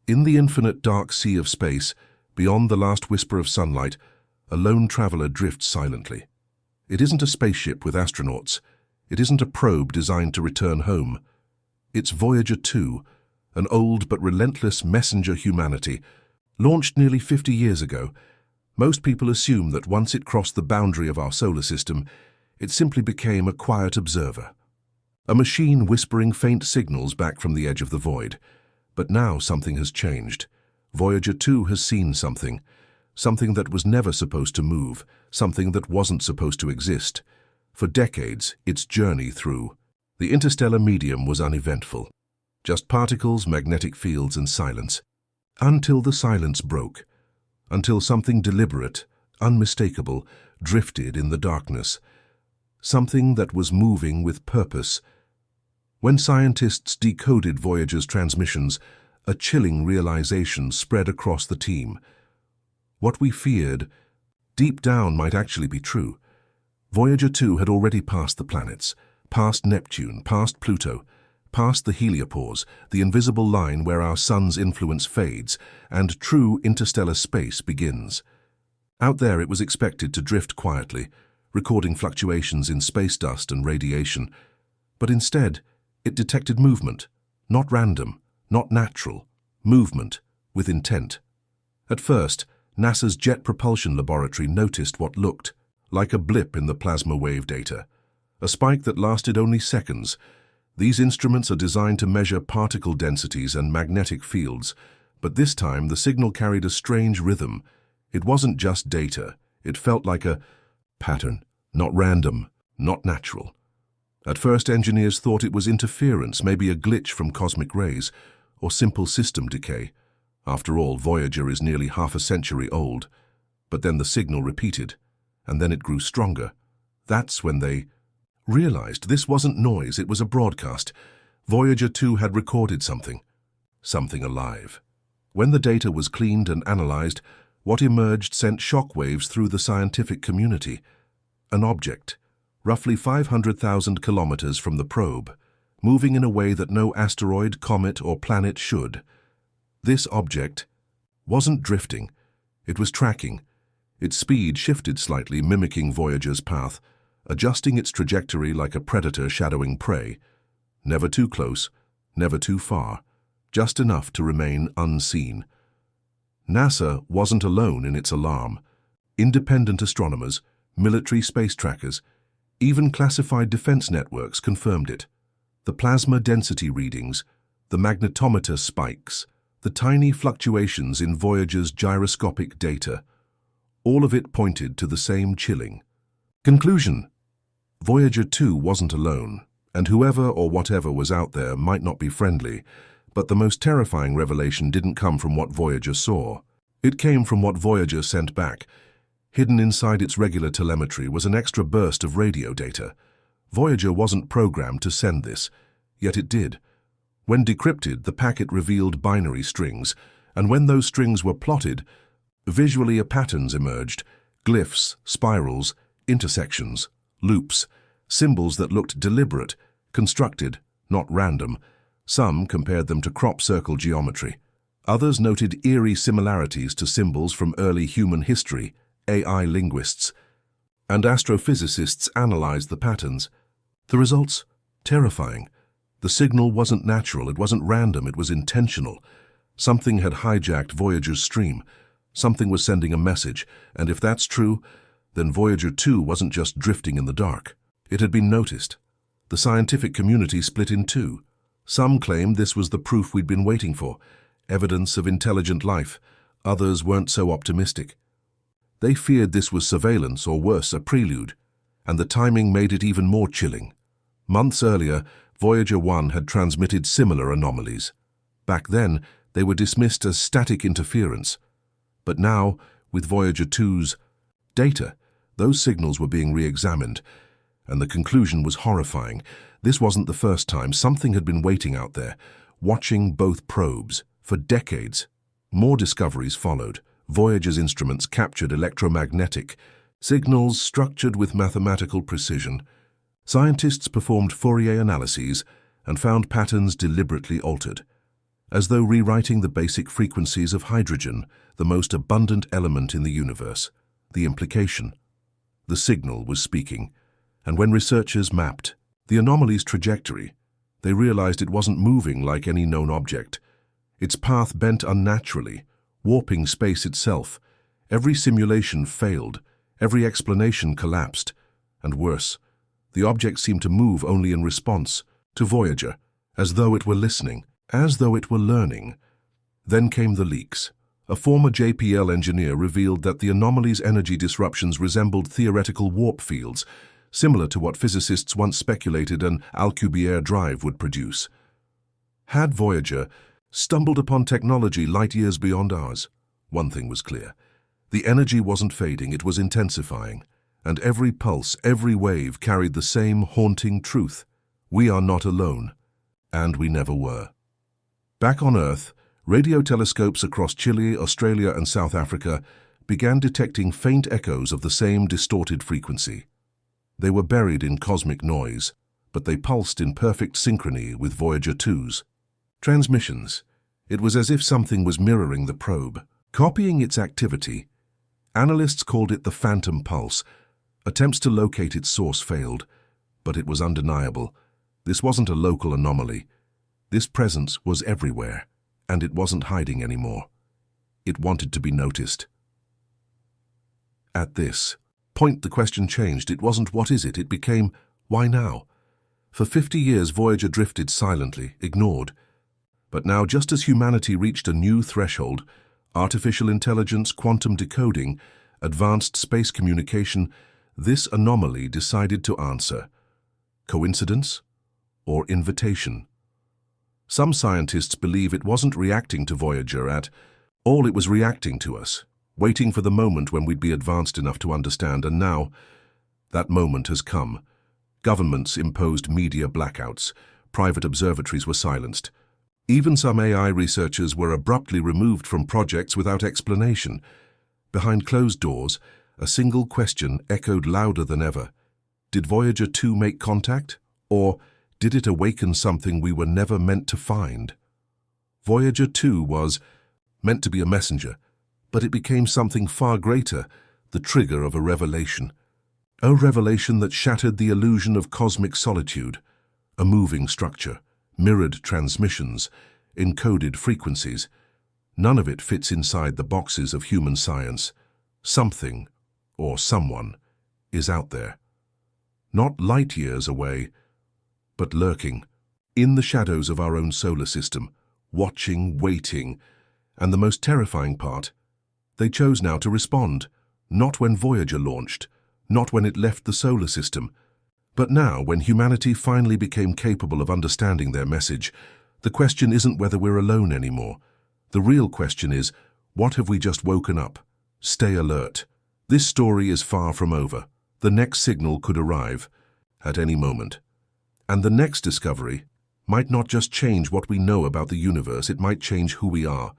In the infinite dark sea of space, beyond the last whisper of sunlight, a lone traveler drifts silently. It isn't a spaceship with astronauts. It isn't a probe designed to return home. It's Voyager 2, an old but relentless messenger humanity, launched nearly 50 years ago. Most people assume that once it crossed the boundary of our solar system, it simply became a quiet observer. A machine whispering faint signals back from the edge of the void. But now something has changed. Voyager 2 has seen something. Something that was never supposed to move, something that wasn't supposed to exist. For decades, its journey through the interstellar medium was uneventful. Just particles, magnetic fields, and silence. Until the silence broke. Until something deliberate, unmistakable, drifted in the darkness. Something that was moving with purpose. When scientists decoded Voyager's transmissions, a chilling realization spread across the team. What we feared, deep down, might actually be true. Voyager 2 had already passed the planets, past Neptune, past Pluto, past the heliopause, the invisible line where our sun's influence fades and true interstellar space begins. Out there it was expected to drift quietly, recording fluctuations in space dust and radiation. But instead, it detected movement, not random, not natural, movement with intent. At first, NASA's Jet Propulsion Laboratory noticed what looked like a blip in the plasma wave data, a spike that lasted only seconds. These instruments are designed to measure particle densities and magnetic fields, but this time the signal carried a strange rhythm. It wasn't just data, it felt like a pattern, not random, not natural. At first, engineers thought it was interference, maybe a glitch from cosmic rays, or simple system decay. After all, Voyager is nearly half a century old. But then the signal repeated, and then it grew stronger. That's when they realized this wasn't noise, it was a broadcast. Voyager 2 had recorded something alive. When the data was cleaned and analyzed, what emerged sent shockwaves through the scientific community. An object, roughly 500,000 kilometers from the probe, moving in a way that no asteroid, comet, or planet should. This object wasn't drifting, it was tracking. Its speed shifted slightly, mimicking Voyager's path, adjusting its trajectory like a predator shadowing prey. Never too close, never too far, just enough to remain unseen. NASA wasn't alone in its alarm. Independent astronomers, military space trackers, even classified defense networks confirmed it. The plasma density readings, the magnetometer spikes, the tiny fluctuations in Voyager's gyroscopic data, all of it pointed to the same chilling conclusion. Voyager 2 wasn't alone, and whoever or whatever was out there might not be friendly, but the most terrifying revelation didn't come from what Voyager saw. It came from what Voyager sent back. Hidden inside its regular telemetry was an extra burst of radio data. Voyager wasn't programmed to send this, yet it did. When decrypted, the packet revealed binary strings, and when those strings were plotted, visually patterns emerged, glyphs, spirals, intersections, loops, symbols that looked deliberate, constructed, not random. Some compared them to crop circle geometry. Others noted eerie similarities to symbols from early human history. AI linguists and astrophysicists analyzed the patterns. The results? Terrifying. The signal wasn't natural, it wasn't random, it was intentional. Something had hijacked Voyager's stream. Something was sending a message, and if that's true, then Voyager 2 wasn't just drifting in the dark. It had been noticed. The scientific community split in two. Some claimed this was the proof we'd been waiting for, evidence of intelligent life. Others weren't so optimistic. They feared this was surveillance, or worse, a prelude, and the timing made it even more chilling. Months earlier, Voyager 1 had transmitted similar anomalies. Back then, they were dismissed as static interference. But now, with Voyager 2's data, those signals were being re-examined, and the conclusion was horrifying. This wasn't the first time. Something had been waiting out there, watching both probes, for decades. More discoveries followed. Voyager's instruments captured electromagnetic signals structured with mathematical precision. Scientists performed Fourier analyses and found patterns deliberately altered. as though rewriting the basic frequencies of hydrogen, the most abundant element in the universe. The implication. The signal was speaking, and when researchers mapped the anomaly's trajectory, they realized it wasn't moving like any known object. Its path bent unnaturally, warping space itself. Every simulation failed, every explanation collapsed, and worse, the object seemed to move only in response to Voyager, as though it were listening, as though it were learning. Then came the leaks. A former JPL engineer revealed that the anomaly's energy disruptions resembled theoretical warp fields, similar to what physicists once speculated an Alcubierre drive would produce. Had Voyager stumbled upon technology light years beyond ours? One thing was clear. The energy wasn't fading, it was intensifying, and every pulse, every wave carried the same haunting truth. We are not alone, and we never were. Back on Earth, radio telescopes across Chile, Australia, and South Africa began detecting faint echoes of the same distorted frequency. They were buried in cosmic noise, but they pulsed in perfect synchrony with Voyager 2's transmissions. It was as if something was mirroring the probe, copying its activity. Analysts called it the phantom pulse. Attempts to locate its source failed, but it was undeniable. This wasn't a local anomaly. This presence was everywhere, and it wasn't hiding anymore. It wanted to be noticed. At this point, the question changed. It wasn't what is it, it became why now? For 50 years, Voyager drifted silently, ignored. But now, just as humanity reached a new threshold, artificial intelligence, quantum decoding, advanced space communication, this anomaly decided to answer. Coincidence or invitation? Some scientists believe it wasn't reacting to Voyager at all, it was reacting to us, waiting for the moment when we'd be advanced enough to understand, and now that moment has come. Governments imposed media blackouts, private observatories were silenced. Even some AI researchers were abruptly removed from projects without explanation. Behind closed doors, a single question echoed louder than ever. Did Voyager 2 make contact? Or did it awaken something we were never meant to find? Voyager 2 was meant to be a messenger, but it became something far greater, the trigger of a revelation. A revelation that shattered the illusion of cosmic solitude. A moving structure, mirrored transmissions, encoded frequencies. None of it fits inside the boxes of human science. Something, or someone, is out there. Not light years away, but lurking, in the shadows of our own solar system, watching, waiting, and the most terrifying part, they chose now to respond, not when Voyager launched, not when it left the solar system, but now when humanity finally became capable of understanding their message. The question isn't whether we're alone anymore. The real question is, what have we just woken up? Stay alert. This story is far from over. The next signal could arrive at any moment. And the next discovery might not just change what we know about the universe, it might change who we are.